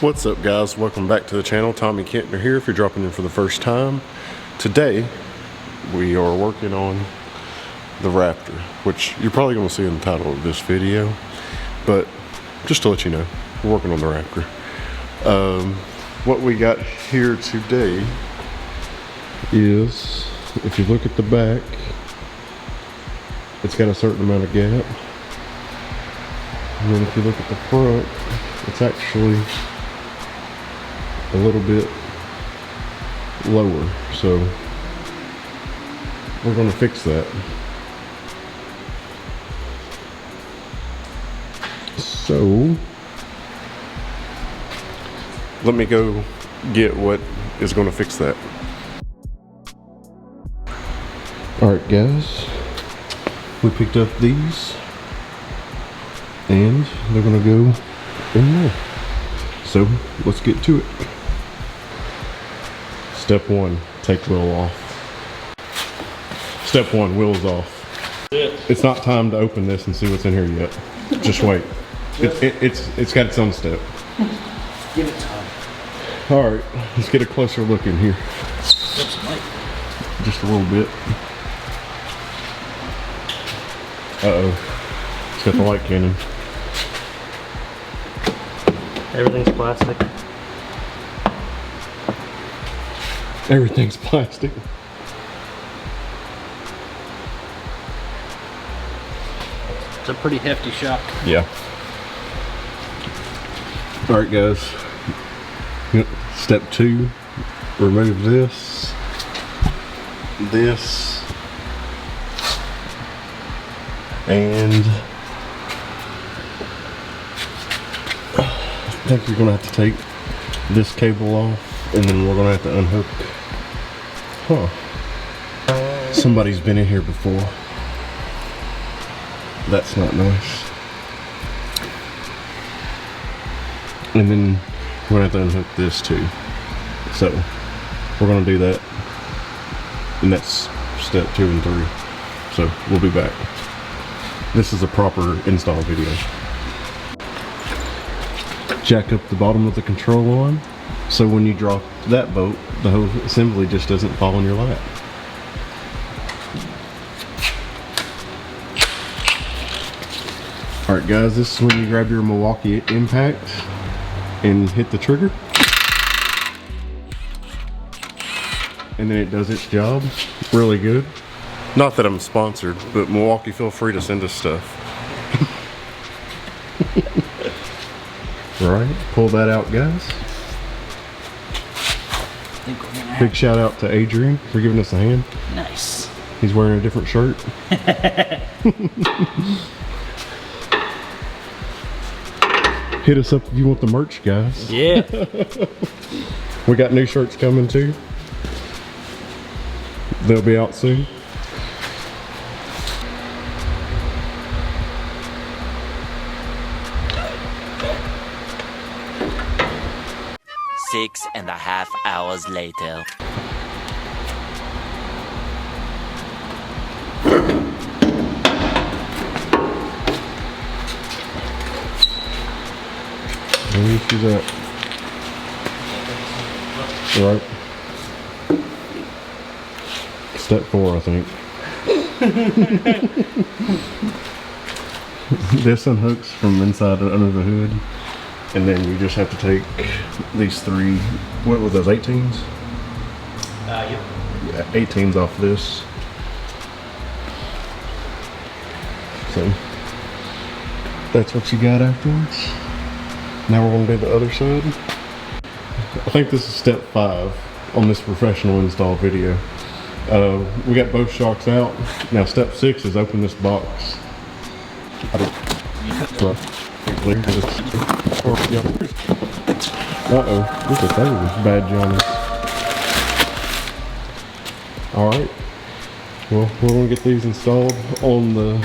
What's up, guys? Welcome back to the channel. Tommy Kentner here if you're dropping in for the first time. Today we are working on the Raptor, which you're probably going to see in the title of this video, but just to let you know, we're working on the Raptor. What we got here today is, if you look at the back, it's got a certain amount of gap, and then if you look at the front, it's actually a little bit lower, so we're going to fix that. So let me go get what is going to fix that. Alright guys, we picked up these and they're going to go in there. So let's get to it. Step one, take wheel off. Step one, wheels off. It's not time to open this and see what's in here yet. Just wait. It's got its own step. Give it time. All right, let's get a closer look in here. Just a little bit. Uh-oh. It's got the light cannon. Everything's plastic. Everything's plastic. It's a pretty hefty shock. Yeah. Alright guys. Step two, remove this. This. And I think you're gonna have to take this cable off, and then we're gonna have to unhook. Huh. Somebody's been in here before. That's not nice. And then we're gonna have to unhook this too. So we're gonna do that. And that's step 2 and 3. So we'll be back. This is a proper install video. Jack up the bottom of the control arm, so when you drop that bolt, the whole assembly just doesn't fall in your lap. Alright guys, this is when you grab your Milwaukee impact and hit the trigger. And then it does its job really good. Not that I'm sponsored, but Milwaukee, feel free to send us stuff. Right, pull that out guys. Big shout out to Adrian for giving us a hand. Nice. He's wearing a different shirt. Hit us up if you want the merch guys. Yeah. We got new shirts coming too. They'll be out soon. Six and a half hours later. Let me see that. Right. Step 4, I think. This unhooks from inside and under the hood. And then you just have to take these 3, what were those, 18s? Yep. Yeah, 18s off this. So, that's what you got afterwards. Now we're going to do the other side. I think this is step 5 on this professional install video. We got both shocks out. Now step 6 is open this box. Uh-oh, look at those bad Johnnies. Alright, well, we're going to get these installed on the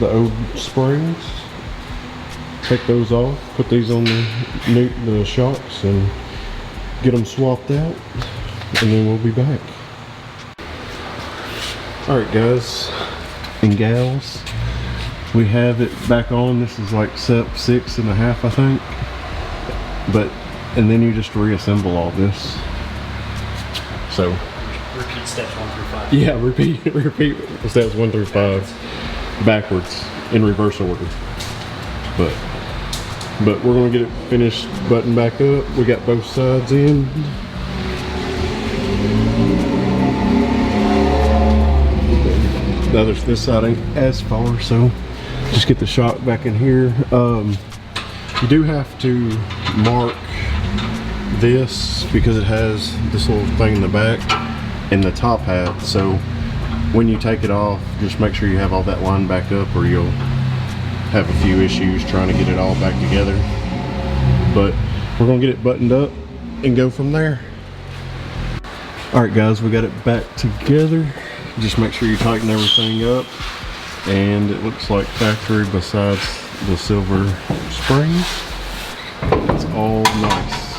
old springs. Take those off, put these on the shocks and get them swapped out, and then we'll be back. Alright guys and gals, we have it back on. This is like step 6.5, I think. But, and then you just reassemble all this. So, Repeat steps 1 through 5. yeah, repeat steps 1 through 5 backwards in reverse order. But we're gonna get it finished, button back up. We got both sides in. Now this side ain't as far, so just get the shock back in here. You do have to mark this because it has this little thing in the back and the top hat. So when you take it off, just make sure you have all that lined back up, or you'll have a few issues trying to get it all back together. But we're gonna get it buttoned up and go from there. All right, guys, we got it back together. Just make sure you tighten everything up, and it looks like factory besides the silver springs. It's all nice.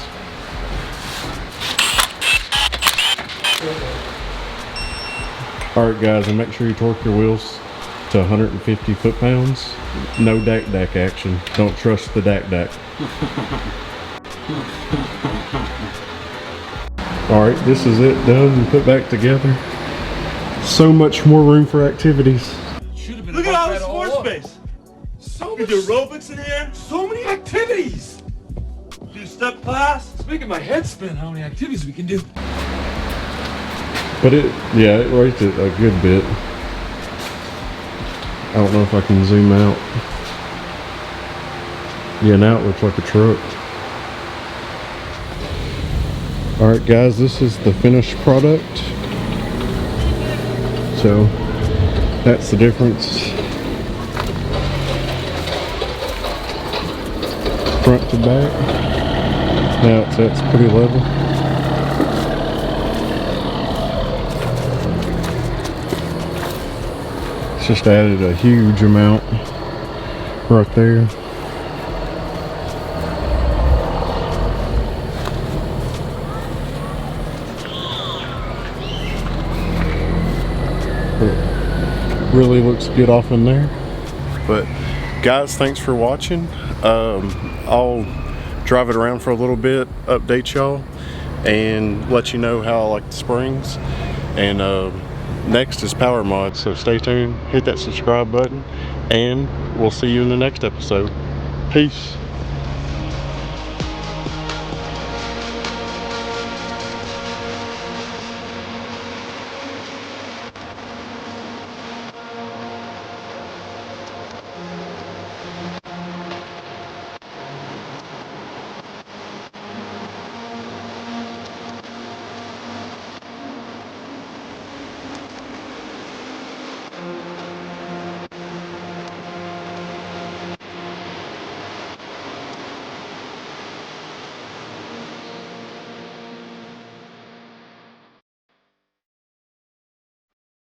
All right, guys, and make sure you torque your wheels to 150 foot-pounds. No DAC action. Don't trust the DAC. All right, this is it done and put back together. So much more room for activities. Look at all this floor space. So you can do aerobics in here. So many activities. Do step class. It's making my head spin how many activities we can do. But it raised it a good bit. I don't know if I can zoom out. Yeah, now it looks like a truck. Alright guys, this is the finished product. So, that's the difference. Front to back. Now it's pretty level. It's just added a huge amount right there. It really looks good off in there. But guys, thanks for watching. I'll drive it around for a little bit, update y'all, and let you know how I like the springs. And next is power mods, so stay tuned, hit that subscribe button, and we'll see you in the next episode. Peace.